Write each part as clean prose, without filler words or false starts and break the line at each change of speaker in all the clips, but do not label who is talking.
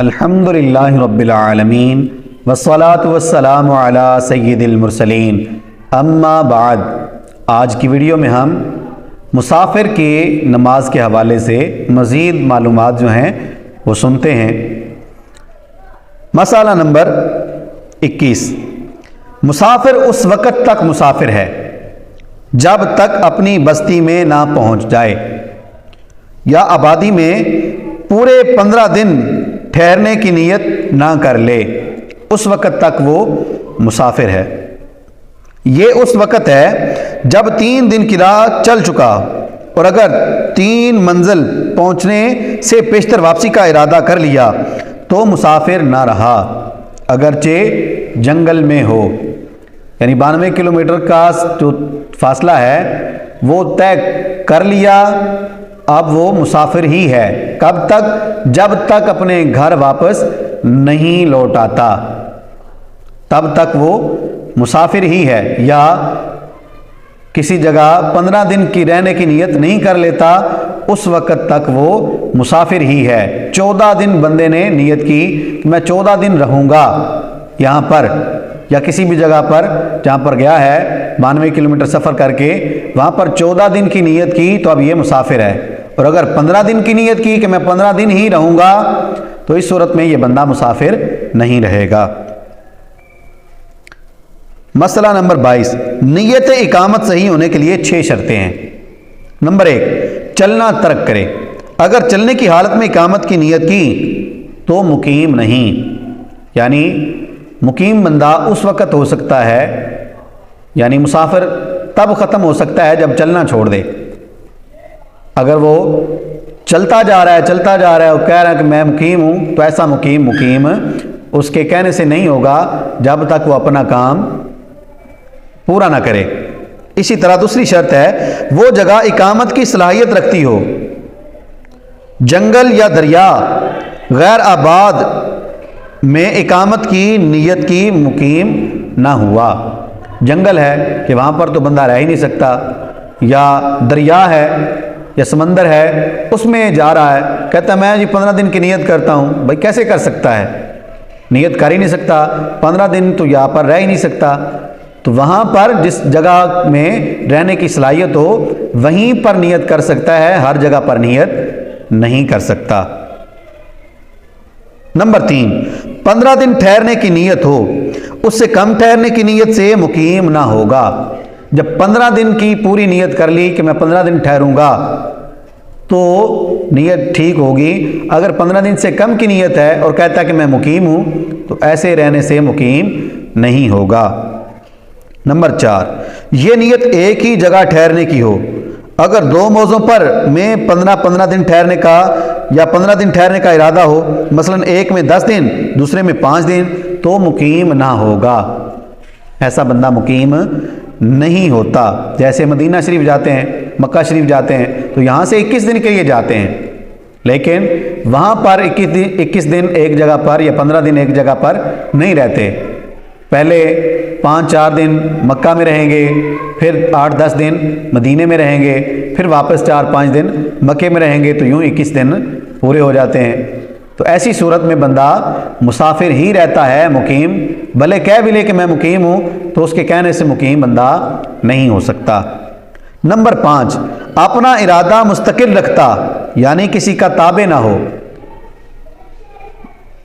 الحمدللہ رب العالمین والصلاة والسلام علی سید المرسلین اما بعد۔ آج کی ویڈیو میں ہم مسافر کی نماز کے حوالے سے مزید معلومات جو ہیں وہ سنتے ہیں۔ مسئلہ نمبر 21، مسافر اس وقت تک مسافر ہے جب تک اپنی بستی میں نہ پہنچ جائے یا آبادی میں پورے 15 دن ٹھہرنے کی نیت نہ کر لے، اس وقت تک وہ مسافر ہے۔ یہ اس وقت ہے جب 3 دن کی راہ چل چکا اور اگر 3 منزل پہنچنے سے پیشتر واپسی کا ارادہ کر لیا تو مسافر نہ رہا، اگرچہ جنگل میں ہو۔ یعنی 92 کلومیٹر کا جو فاصلہ ہے وہ طے کر لیا، اب وہ مسافر ہی ہے۔ کب تک؟ جب تک اپنے گھر واپس نہیں لوٹ آتا تب تک وہ مسافر ہی ہے، یا کسی جگہ 15 دن کی رہنے کی نیت نہیں کر لیتا اس وقت تک وہ مسافر ہی ہے۔ 14 دن بندے نے نیت کی کہ میں 14 دن رہوں گا یہاں پر یا کسی بھی جگہ پر جہاں پر گیا ہے 92 کلومیٹر سفر کر کے، وہاں پر 14 دن کی نیت کی تو اب یہ مسافر ہے۔ اور اگر 15 دن کی نیت کی کہ میں 15 دن ہی رہوں گا تو اس صورت میں یہ بندہ مسافر نہیں رہے گا۔ مسئلہ نمبر 22، نیت اقامت صحیح ہونے کے لیے 6 شرطیں ہیں۔ نمبر 1، چلنا ترک کرے۔ اگر چلنے کی حالت میں اقامت کی نیت کی تو مقیم نہیں، یعنی مقیم بندہ اس وقت ہو سکتا ہے، یعنی مسافر تب ختم ہو سکتا ہے جب چلنا چھوڑ دے۔ اگر وہ چلتا جا رہا ہے اور کہہ رہا ہے کہ میں مقیم ہوں، تو ایسا مقیم اس کے کہنے سے نہیں ہوگا جب تک وہ اپنا کام پورا نہ کرے۔ اسی طرح دوسری شرط ہے وہ جگہ اقامت کی صلاحیت رکھتی ہو۔ جنگل یا دریا غیر آباد میں اقامت کی نیت کی مقیم نہ ہوا۔ جنگل ہے کہ وہاں پر تو بندہ رہ ہی نہیں سکتا، یا دریا ہے یا سمندر ہے اس میں جا رہا ہے، کہتا ہے میں جی 15 دن کی نیت کرتا ہوں۔ بھائی کیسے کر سکتا ہے؟ نیت کر ہی نہیں سکتا، 15 دن تو یہاں پر رہ ہی نہیں سکتا۔ تو وہاں پر جس جگہ میں رہنے کی صلاحیت ہو وہیں پر نیت کر سکتا ہے، ہر جگہ پر نیت نہیں کر سکتا۔ نمبر 3، 15 دن ٹھہرنے کی نیت ہو، اس سے کم ٹھہرنے کی نیت سے مقیم نہ ہوگا۔ جب 15 دن کی پوری نیت کر لی کہ میں 15 دن ٹھہروں گا تو نیت ٹھیک ہوگی۔ اگر 15 دن سے کم کی نیت ہے اور کہتا ہے کہ میں مقیم ہوں تو ایسے رہنے سے مقیم نہیں ہوگا۔ نمبر 4، یہ نیت ایک ہی جگہ ٹھہرنے کی ہو۔ اگر 2 موضوع پر میں 15 دن ٹھہرنے کا یا 15 دن ٹھہرنے کا ارادہ ہو، مثلا ایک میں 10 دن دوسرے میں 5 دن، تو مقیم نہ ہوگا۔ ایسا بندہ مقیم نہیں ہوتا۔ جیسے مدینہ شریف جاتے ہیں، مکہ شریف جاتے ہیں تو یہاں سے 21 دن کے لیے جاتے ہیں، لیکن وہاں پر 21 دن ایک جگہ پر یا 15 دن ایک جگہ پر نہیں رہتے۔ پہلے 5-4 دن مکہ میں رہیں گے، پھر 8-10 دن مدینے میں رہیں گے، پھر واپس 4-5 دن مکے میں رہیں گے، تو یوں 21 دن پورے ہو جاتے ہیں۔ تو ایسی صورت میں بندہ مسافر ہی رہتا ہے، مقیم بھلے کہہ بھی لے کہ میں مقیم ہوں تو اس کے کہنے سے مقیم بندہ نہیں ہو سکتا۔ نمبر 5، اپنا ارادہ مستقل رکھتا، یعنی کسی کا تابع نہ ہو۔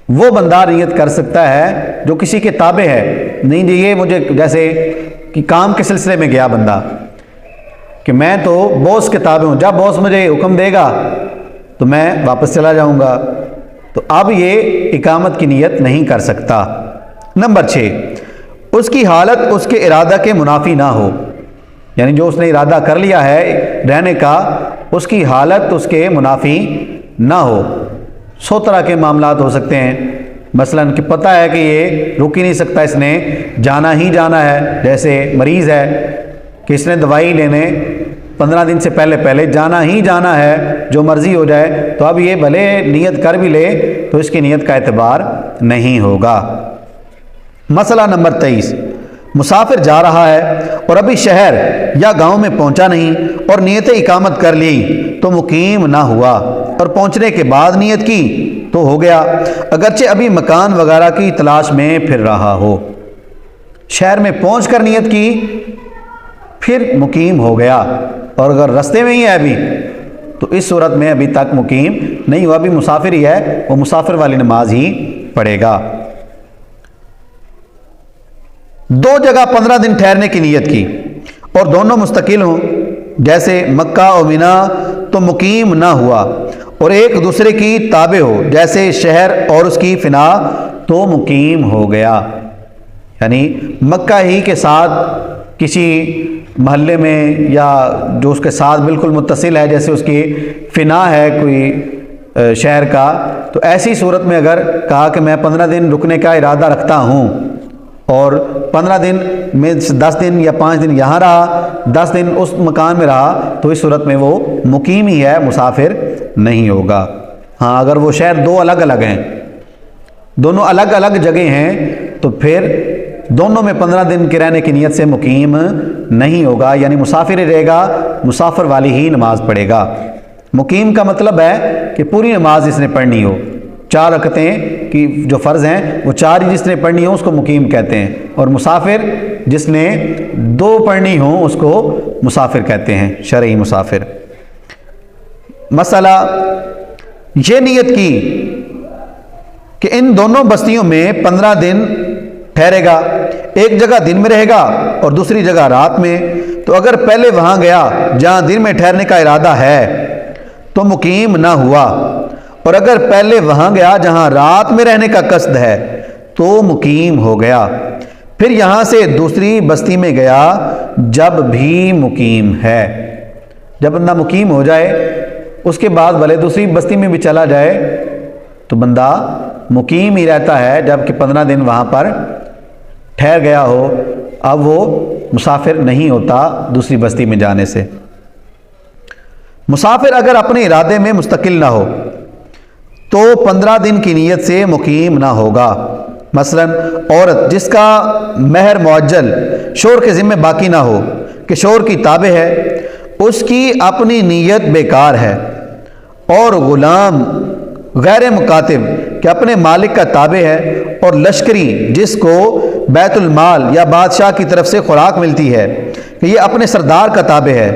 وہ بندہ نیت کر سکتا ہے جو کسی کے تابع ہے، نہیں جی یہ مجھے، جیسے کہ کام کے سلسلے میں گیا بندہ کہ میں تو باس کے تابع ہوں، جب باس مجھے حکم دے گا تو میں واپس چلا جاؤں گا، تو اب یہ اقامت کی نیت نہیں کر سکتا۔ نمبر 6، اس کی حالت اس کے ارادہ کے منافی نہ ہو، یعنی جو اس نے ارادہ کر لیا ہے رہنے کا اس کی حالت اس کے منافی نہ ہو۔ 100 طرح کے معاملات ہو سکتے ہیں، مثلا کہ پتہ ہے کہ یہ رک ہی نہیں سکتا، اس نے جانا ہی جانا ہے۔ جیسے مریض ہے کہ اس نے دوائی لینے 15 دن سے پہلے جانا ہی جانا ہے، جو مرضی ہو جائے، تو اب یہ بھلے نیت کر بھی لے تو اس کی نیت کا اعتبار نہیں ہوگا۔ مسئلہ نمبر 23، مسافر جا رہا ہے اور ابھی شہر یا گاؤں میں پہنچا نہیں اور نیت اقامت کر لی تو مقیم نہ ہوا، اور پہنچنے کے بعد نیت کی تو ہو گیا، اگرچہ ابھی مکان وغیرہ کی تلاش میں پھر رہا ہو۔ شہر میں پہنچ کر نیت کی پھر مقیم ہو گیا، اور اگر رستے میں ہی ہے ابھی تو اس صورت میں ابھی تک مقیم نہیں ہوا، ابھی مسافر ہی ہے، وہ مسافر والی نماز ہی پڑھے گا۔ دو جگہ 15 دن ٹھہرنے کی نیت کی اور دونوں مستقل ہوں، جیسے مکہ و مینا، تو مقیم نہ ہوا، اور ایک دوسرے کی تابع ہو، جیسے شہر اور اس کی فنا، تو مقیم ہو گیا۔ یعنی مکہ ہی کے ساتھ کسی محلے میں یا جو اس کے ساتھ بالکل متصل ہے، جیسے اس کی فنا ہے کوئی شہر کا، تو ایسی صورت میں اگر کہا کہ میں 15 دن رکنے کا ارادہ رکھتا ہوں، اور 15 دن میں 10 دن یا 5 دن یہاں رہا، 10 دن اس مکان میں رہا، تو اس صورت میں وہ مقیم ہی ہے، مسافر نہیں ہوگا۔ ہاں اگر وہ شہر دو الگ الگ ہیں، دونوں الگ الگ جگہ ہیں، تو پھر دونوں میں 15 دن کے رہنے کی نیت سے مقیم نہیں ہوگا، یعنی مسافر ہی رہے گا، مسافر والی ہی نماز پڑھے گا۔ مقیم کا مطلب ہے کہ پوری نماز جس نے پڑھنی ہو، 4 رکعتیں کی جو فرض ہیں وہ 4 ہی جس نے پڑھنی ہو اس کو مقیم کہتے ہیں، اور مسافر جس نے 2 پڑھنی ہوں اس کو مسافر کہتے ہیں، شرعی مسافر۔ مسئلہ یہ نیت کی کہ ان دونوں بستیوں میں 15 دن ٹھہرے گا، ایک جگہ دن میں رہے گا اور دوسری جگہ رات میں، تو اگر پہلے وہاں گیا جہاں دن میں ٹھہرنے کا ارادہ ہے تو مقیم نہ ہوا، اور اگر پہلے وہاں گیا جہاں رات میں رہنے کا قصد ہے تو مقیم ہو گیا، پھر یہاں سے دوسری بستی میں گیا جب بھی مقیم ہے۔ جب نہ مقیم ہو جائے اس کے بعد بھلے دوسری بستی میں بھی چلا جائے تو بندہ مقیم ہی رہتا ہے، جب کہ 15 دن وہاں پر ٹھہر گیا ہو، اب وہ مسافر نہیں ہوتا دوسری بستی میں جانے سے۔ مسافر اگر اپنے ارادے میں مستقل نہ ہو تو 15 دن کی نیت سے مقیم نہ ہوگا۔ مثلا عورت جس کا مہر معجل شوہر کے ذمہ باقی نہ ہو کہ شوہر کی تابع ہے، اس کی اپنی نیت بیکار ہے، اور غلام غیر مکاتب کہ اپنے مالک کا تابع ہے، اور لشکری جس کو بیت المال یا بادشاہ کی طرف سے خوراک ملتی ہے کہ یہ اپنے سردار کا تابع ہے،